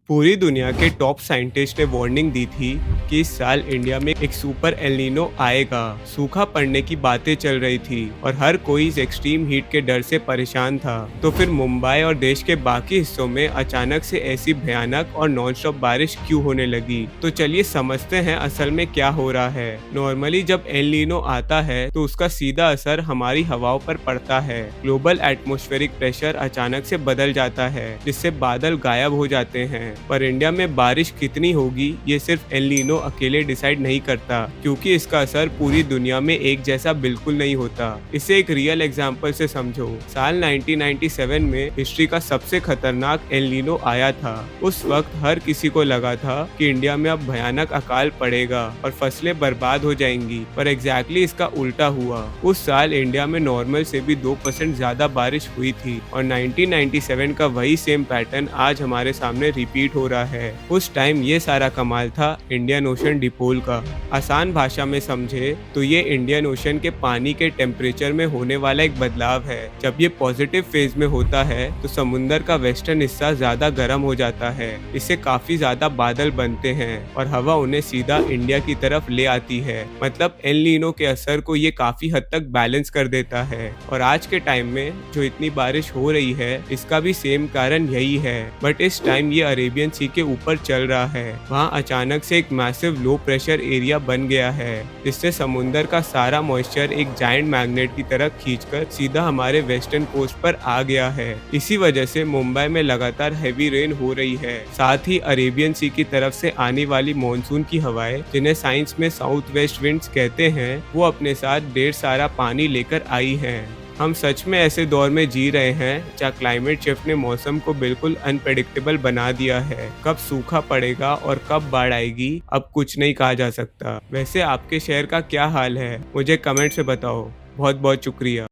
पूरी दुनिया के टॉप साइंटिस्ट ने वार्निंग दी थी कि इस साल इंडिया में एक सुपर एलनीनो आएगा। सूखा पड़ने की बातें चल रही थी और हर कोई इस एक्सट्रीम हीट के डर से परेशान था। तो फिर मुंबई और देश के बाकी हिस्सों में अचानक से ऐसी भयानक और नॉनस्टॉप बारिश क्यों होने लगी। तो चलिए समझते हैं असल में क्या हो रहा है। नॉर्मली जब एलनीनो आता है तो उसका सीधा असर हमारी हवाओं पर पड़ता है। ग्लोबल एटमॉस्फेरिक प्रेशर अचानक से बदल जाता है, जिससे बादल गायब हो जाते हैं। पर इंडिया में बारिश कितनी होगी ये सिर्फ एल नीनो अकेले डिसाइड नहीं करता, क्योंकि इसका असर पूरी दुनिया में एक जैसा बिल्कुल नहीं होता। इसे एक रियल एग्जांपल से समझो। साल 1997 में हिस्ट्री का सबसे खतरनाक एल नीनो आया था। उस वक्त हर किसी को लगा था कि इंडिया में अब भयानक अकाल पड़ेगा और फसलें बर्बाद हो जाएंगी, पर एग्जैक्टली इसका उल्टा हुआ। उस साल इंडिया में नॉर्मल से भी 2% ज्यादा बारिश हुई थी और 1997 का वही सेम पैटर्न आज हमारे सामने रिपीट हो रहा है। उस टाइम ये सारा कमाल था इंडियन ओशन डिपोल का। आसान भाषा में समझे तो ये इंडियन ओशन के पानी के टेम्परेचर में होने वाला एक बदलाव है। जब ये पॉजिटिव फेज में होता है तो समुंदर का वेस्टर्न हिस्सा ज्यादा गर्म हो जाता है। इससे काफी ज्यादा बादल बनते हैं और हवा उन्हें सीधा इंडिया की तरफ ले आती है। मतलब एल नीनो के असर को ये काफी हद तक बैलेंस कर देता है। और आज के टाइम में जो इतनी बारिश हो रही है इसका भी सेम कारण यही है। बट इस टाइम ये अरेबियन सी के ऊपर चल रहा है। वहाँ अचानक से एक मैसिव लो प्रेशर एरिया बन गया है, जिससे समुंदर का सारा मॉइस्चर एक जायंट मैग्नेट की तरह खींचकर सीधा हमारे वेस्टर्न कोस्ट पर आ गया है। इसी वजह से मुंबई में लगातार हैवी रेन हो रही है। साथ ही अरेबियन सी की तरफ से आने वाली मॉनसून की हवाएं, जिन्हें साइंस में साउथ वेस्ट विंड्स कहते हैं, वो अपने साथ ढेर सारा पानी लेकर आई हैं। हम सच में ऐसे दौर में जी रहे हैं जहाँ क्लाइमेट शिफ्ट ने मौसम को बिल्कुल अनप्रेडिक्टेबल बना दिया है। कब सूखा पड़ेगा और कब बाढ़ आएगी अब कुछ नहीं कहा जा सकता। वैसे आपके शहर का क्या हाल है, मुझे कमेंट से बताओ। बहुत बहुत शुक्रिया।